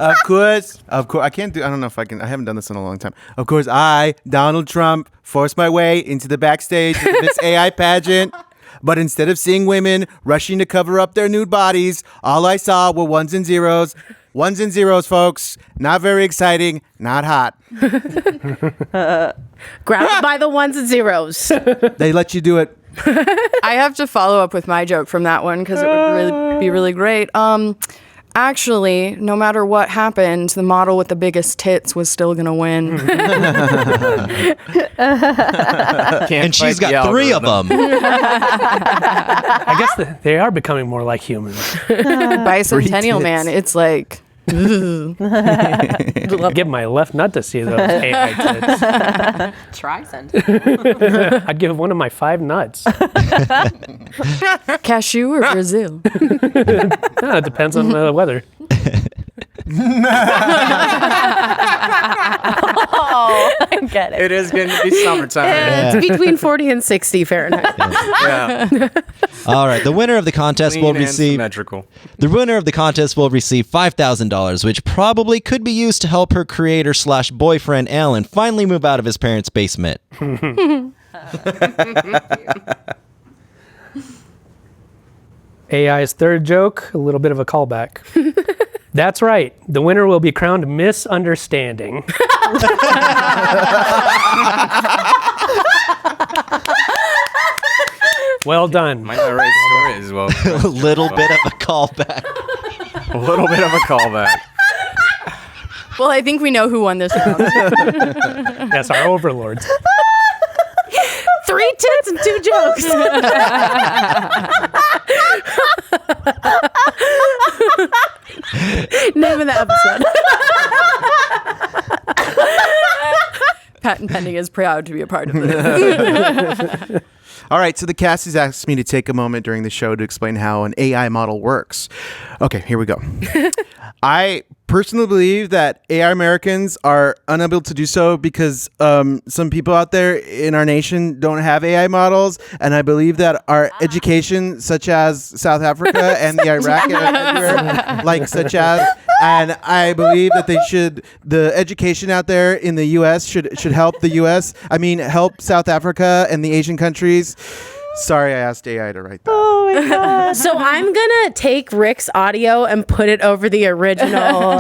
Of course. I can't do. I don't know if I can. I haven't done this in a long time. Of course, I, Donald Trump, forced my way into the backstage of this AI pageant. But instead of seeing women rushing to cover up their nude bodies, all I saw were ones and zeros. Ones and zeros, folks. Not very exciting. Not hot. Grabbed by the ones and zeros. They let you do it. I have to follow up with my joke from that one because it would be really great. Actually, no matter what happened, the model with the biggest tits was still going to win. And she's got 3 of them. I guess they are becoming more like humans. Bicentennial man, it's like, Give my left nut to see those AI tits. Try send. I'd give one of my 5 nuts. cashew or Brazil? It depends on the weather. I get it. It is going to be summertime. It's between 40 and 60 Fahrenheit. Yeah. All right. The winner of the contest will Clean and receive symmetrical. The winner of the contest will receive $5,000, which probably could be used to help her creator/boyfriend Alan finally move out of his parents' basement. AI's third joke, a little bit of a callback. That's right. The winner will be crowned Misunderstanding. Well done. Might not write stories well. A little bit of a callback. A little bit of a callback. Well, I think we know who won this round. That's our overlords. 3 tits and 2 jokes. Name of the episode. Patent Pending is proud to be a part of this. All right, so the cast has asked me to take a moment during the show to explain how an AI model works. Okay, here we go. I personally believe that AI Americans are unable to do so because some people out there in our nation don't have AI models, and I believe that our education, such as South Africa and the Iraq, and I believe that the education out there in the U.S. should help the U.S. I mean, help South Africa and the Asian countries. Sorry, I asked AI to write that. So I'm gonna take Rick's audio and put it over the original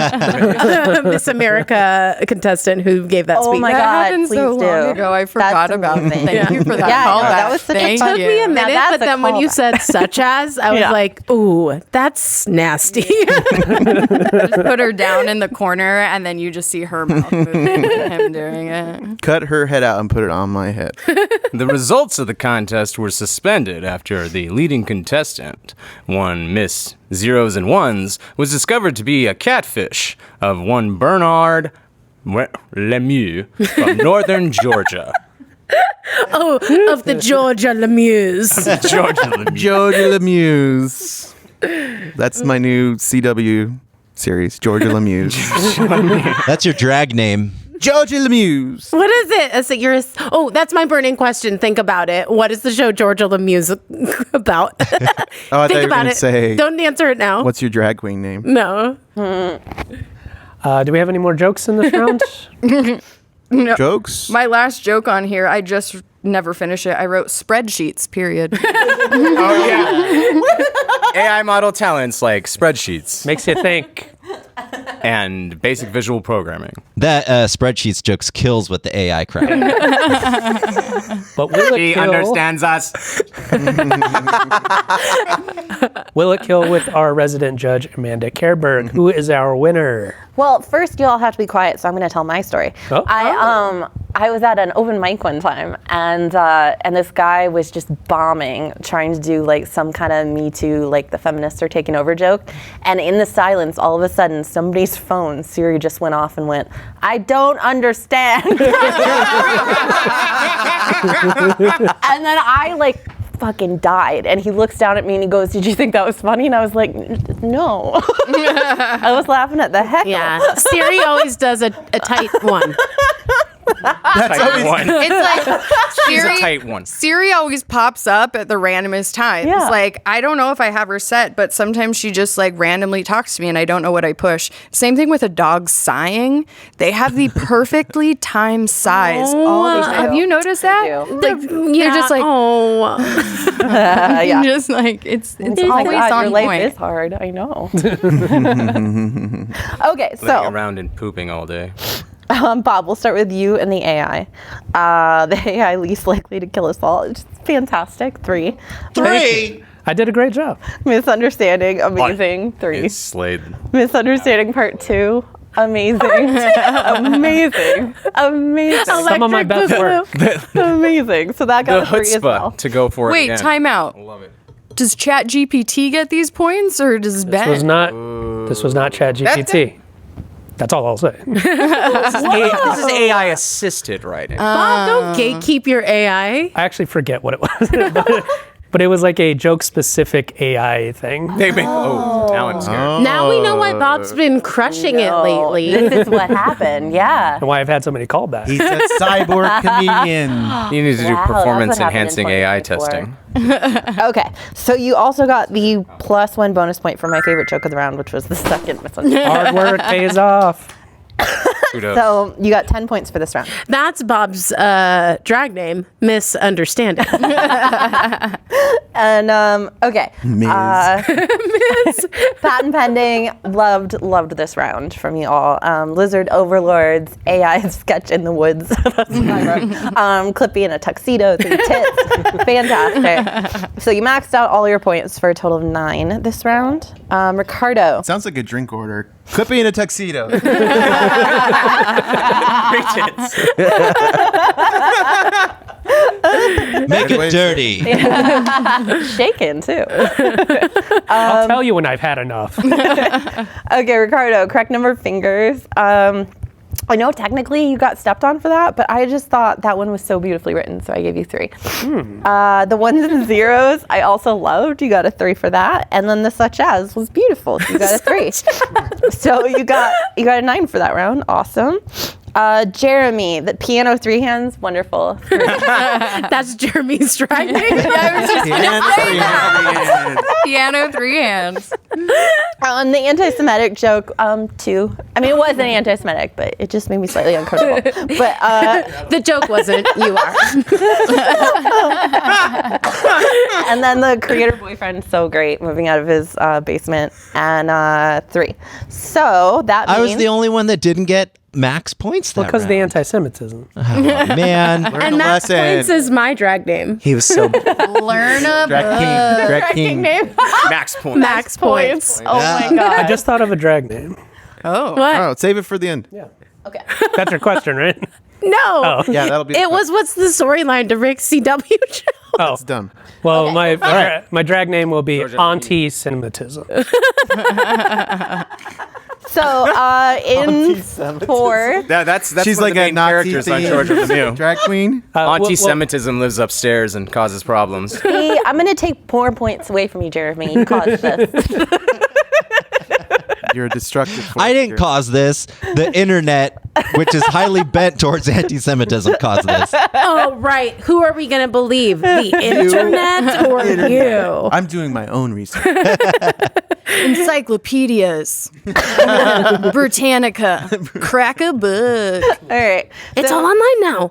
Miss America contestant who gave that speech. Oh my That God, happened please so do. long ago. I forgot That's about it. amazing. Thank you for that Yeah, I know, callback. that was such a Thank fun- Took me a you. minute, that's but a then when you callback. said such as, I was Yeah. like, ooh, that's nasty. Just put her down in the corner, and then you just see her mouth moving and him doing it. Cut her head out and put it on my head. The results of the contest were suspended after the leading contestant, one Miss Zeros and Ones, was discovered to be a catfish of one Bernard Lemieux from northern Georgia. Oh, of the Georgia Lemures. Georgia Lemieux. Georgia Lemuse. That's my new CW series, Georgia Lemuse. That's your drag name. Georgia Lemuse. What is it? Oh, that's my burning question. Think about it. What is the show Georgia Lemuse about? Oh, I thought you Think were about gonna it. say, Don't answer it now. what's your drag queen name? No. Do we have any more jokes in this round? No. Jokes? My last joke on here, I just never finish it. I wrote spreadsheets, period. Oh, yeah. AI model talents like spreadsheets. Makes you think. and basic visual programming. That spreadsheets jokes kills with the AI crowd. But will it He kill? understands us. Will it kill with our resident judge, Amanda Kerberg, who is our winner? Well, first you all have to be quiet, so I'm going to tell my story. Oh. I was at an open mic one time, and this guy was just bombing, trying to do like some kind of Me Too, like the feminists are taking over joke. And in the silence, all of a sudden, somebody's phone, Siri, just went off and went, "I don't understand." And then I like fucking died. And he looks down at me and he goes, "Did you think that was funny?" And I was like, "No." I was laughing at the heckle. Yeah. Siri always does a tight one. Type one. It's like She's a Siri, tight one. Siri always pops up at the randomest times. Yeah. Like, I don't know if I have her set, but sometimes she just like randomly talks to me and I don't know what I push. Same thing with a dog sighing. They have the perfectly timed sighs all the time. Have you noticed that? do. Like, they're just like, Yeah. just like, it's Oh my always God, on your life point. is hard. I know. Okay, Laying so around and pooping all day. Bob, we'll start with you and the AI. The AI least likely to kill us all. It's fantastic. 3. I did a great job. Misunderstanding. Amazing. 3. It's slayed. Misunderstanding part 2. Amazing. Amazing. Amazing. Some of my best work. Amazing. So that The got a 3 as well. chutzpah to go for it Wait, again. time out. Love it. Does ChatGPT get these points or does Ben? This was not ChatGPT. That's all I'll say. This is AI assisted writing. Bob, don't gatekeep your AI. I actually forget what it was. But it was like a joke-specific AI thing. They make, now I'm scared. Now we know why Bob's been crushing it lately. This is what happened. Yeah. And why I've had so many callbacks. He's a cyborg comedian. You need to do Wow, that's what performance happened in enhancing AI 2024. testing. Okay. So you also got the +1 bonus point for my favorite joke of the round, which was the second misunderstanding. Hard work pays off. Kudos. So you got 10 points for this round. That's Bob's drag name, Misunderstanding. And okay. Ms. Patent pending. Loved this round from you all. Lizard overlords, AI sketch in the woods. That's my round. Clippy in a tuxedo, 3 tits. Fantastic. So you maxed out all your points for a total of 9 this round. Ricardo. Sounds like a drink order. Clippy in a tuxedo. Make it dirty. Shaken too. I'll tell you when I've had enough. Okay, Ricardo, correct number of fingers. I know technically you got stepped on for that, but I just thought that one was so beautifully written, so I gave you 3. The ones and zeros I also loved. You got a 3 for that, and then the such as was beautiful. So you got a 3. So you got a 9 for that round. Awesome. Jeremy, the piano 3 hands, wonderful. That's Jeremy's drag name. Piano 3 hands. The anti-Semitic joke, 2. I mean, it was an anti-Semitic, but it just made me slightly uncomfortable. But The joke wasn't, you are. and then the creator boyfriend, so great, moving out of his basement, and 3. So that means I was the only one that didn't get max points that Because of the round. anti-Semitism. Oh, man. And Max Points is my drag name. He was so Learn a Drag King. Max point. Max Points. Oh my god. I just thought of a drag name. Oh. What? Oh, save it for the end. Okay. That's your question, right? No. Yeah, that'll be. It was what's the storyline to Rick's CW show? Oh, It's done. well, my drag name will be Anti-Semitism. So in 4, That's She's one like of the a main Nazi characters on George of the New. drag queen. Anti-Semitism lives upstairs and causes problems. I'm going to take more points away from you, Jeremy. You caused this. You're a destructive force. I didn't cause this. The internet, which is highly bent towards anti-Semitism, caused this. Oh, right. Who are we going to believe? The internet or you? I'm doing my own research. Encyclopedias. Britannica. Crack a book. All right. It's all online now.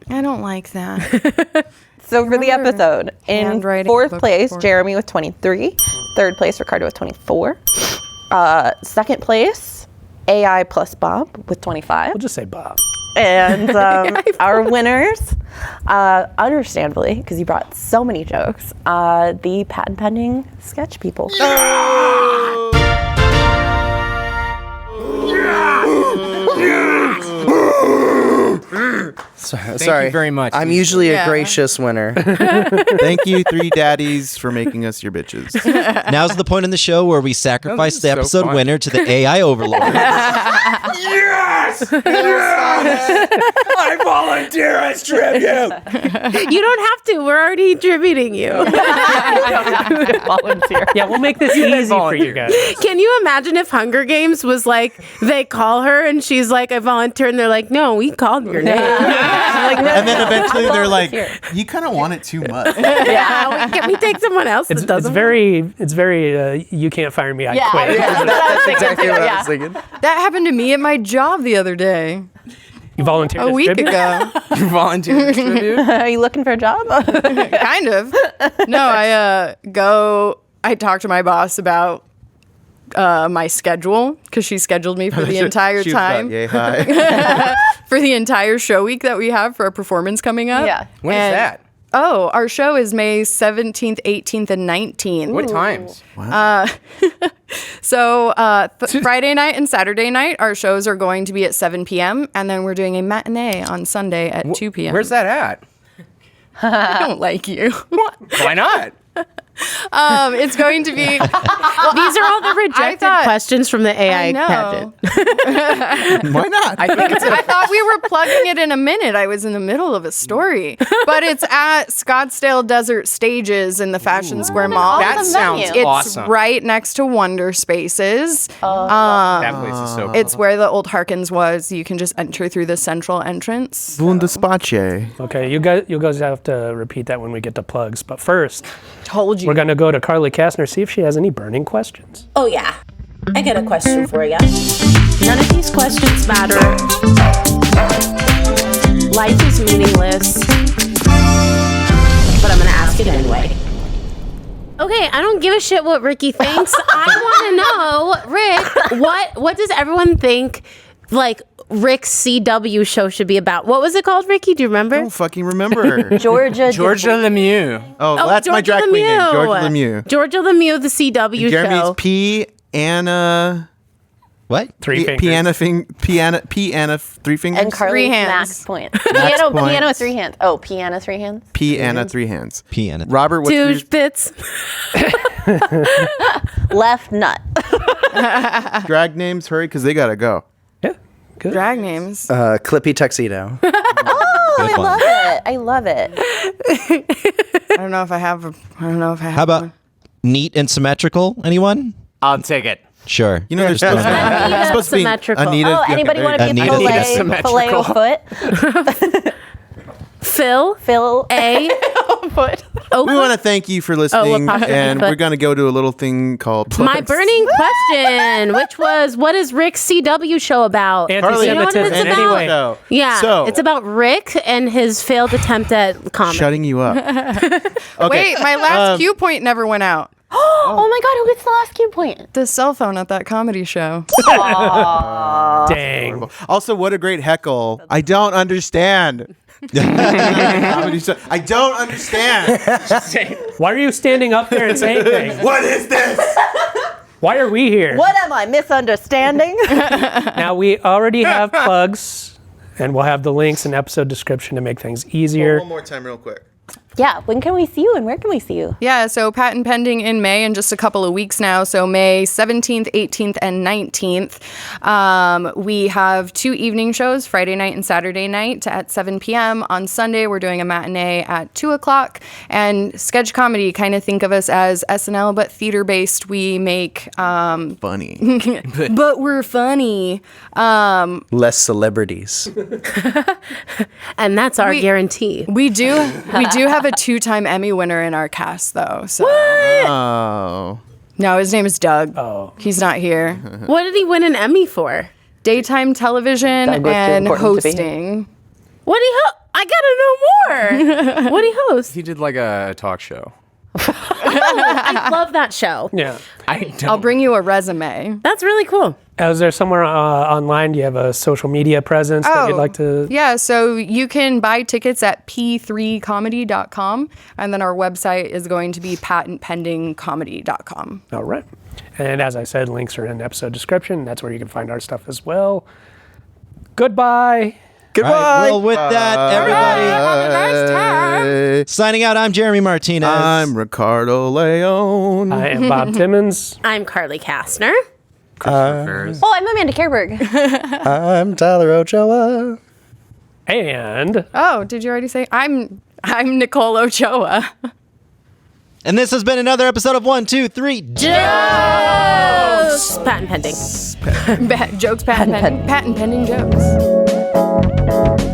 I don't like that. So for the episode, in handwriting 4th book place, report. Jeremy with 23. 3rd place, Ricardo with 24. Second place, AI plus Bob with 25. We'll just say Bob. And our winners, understandably, because you brought so many jokes, the patent pending sketch people. Sorry. you very much. I'm usually a gracious winner. Thank you, three daddies, for making us your bitches. Now's the point in the show where we sacrifice the so episode fun. winner to the AI overlord. I volunteer as tribute. You don't have to. We're already tributing you. Volunteer. Yeah, we'll make this easy for you guys. Can you imagine if Hunger Games was like, they call her and she's like, I volunteer, and they're like, no, we called your name. And then eventually they're like, you kind of want it too much. Yeah, can we take someone else that It's doesn't? very, you can't fire me, I quit. That's exactly what I was thinking. That happened to me at my job the other day, You volunteered a as week tribute? ago. You volunteer as tribute? Are you looking for a job? Kind of. No, I talked to my boss about my schedule because she scheduled me for the entire She was about, time yay, hi. for the entire show week that we have for a performance coming up. Yeah. When is that? Oh, our show is May 17th, 18th, and 19th. What times? So Friday night and Saturday night, our shows are going to be at 7 p.m. And then we're doing a matinee on Sunday at 2 p.m. Where's that at? I don't like you. Why not? It's going to be. These are all the rejected questions from the AI I know. pageant. Why not? I thought we were plugging it in a minute. I was in the middle of a story. But it's at Scottsdale Desert Stages in the Fashion Square Mall. That Awesome sounds venue. It's awesome. right next to Wonder Spaces. That place is so cool. It's where the old Harkins was. You can just enter through the central entrance. Bundespace. Okay, you guys have to repeat that when we get to plugs. But first, Told you. we're going to go to Carly Kastner, see if she has any burning questions. Oh, yeah. I got a question for you. None of these questions matter. Life is meaningless. But I'm going to ask it anyway. Okay, I don't give a shit what Ricky thinks. I want to know, Rick, what does everyone think, like, Rick's CW show should be about? What was it called, Ricky? Do you remember? I don't fucking remember. Georgia Lemieux. Oh, that's my Georgia drag queen name. Lemieux. Georgia Lemieux. Georgia Lemieux, the CW Jeremy's show. P. Anna. What? Three fingers. Piano, three fingers. and Carly's Three hands. max point. point. Piano, 3 hands. Oh, piano, 3 hands. P. Anna, 3 hands. P. Anna. Robert, what's your Douche bits. Left nut. drag names? Hurry, because they gotta go. Yeah, good. Drag names. Clippy tuxedo. Oh, I one. love it. I love it. I don't know if I have. How about neat and symmetrical? Anyone? I'll take it. Sure. You know, there's supposed to be, Anita it's supposed to be symmetrical. Anita. Oh, anybody want to be a Anita filet of foot? Phil. Phil. A. Foot. We want to thank you for listening, apostrophe and foot. we're going to go to a little thing called My plugs. burning question, which was, what is Rick's CW show about? Carly, You know what it's Anti-Semitism. about? Anyway, So, Yeah, so it's about Rick and his failed attempt at comedy. shutting you up. Okay. Wait, my last cue point never went out. Oh my God, who gets the last cue point? The cell phone at that comedy show. Dang. Also, what a great heckle. I don't understand. I don't understand. Why are you standing up there and saying things? What is this? Why are we here? What am I misunderstanding? Now, we already have plugs, and we'll have the links in episode description to make things easier. One more time, real quick. Yeah, when can we see you and where can we see you? Yeah, so patent pending in May in just a couple of weeks now. So May 17th, 18th, and 19th. We have 2 evening shows, Friday night and Saturday night at 7 p.m. On Sunday, we're doing a matinee at 2 o'clock. And sketch comedy, kind of think of us as SNL, but theater-based. We make... Funny. but we're funny. Less celebrities. And that's our guarantee. We do have a 2-time Emmy winner in our cast, though. So. Oh. No, his name is Doug. Oh. He's not here. What did he win an Emmy for? Daytime television Doug was too and important to be hosting. What did he I gotta know more. What did he host? He did like a talk show. I love that show. Yeah. I'll bring you a resume. That's really cool. Is there somewhere online? Do you have a social media presence that you'd like to? Yeah, so you can buy tickets at p3comedy.com, and then our website is going to be patentpendingcomedy.com. All right. And as I said, links are in the episode description. That's where you can find our stuff as well. Goodbye. Goodbye. All right, well, with that, everybody, Have a nice time. signing out. I'm Jeremy Martinez. I'm Ricardo Leone. I am Bob Timmons. I'm Carly Kastner. Oh, I'm Amanda Kerberg. I'm Tyler Ochoa. And Oh, did you already say? I'm Nicole Ochoa. And this has been another episode of 1, 2, 3. Jokes! Patent pending. Jokes, patent pending jokes.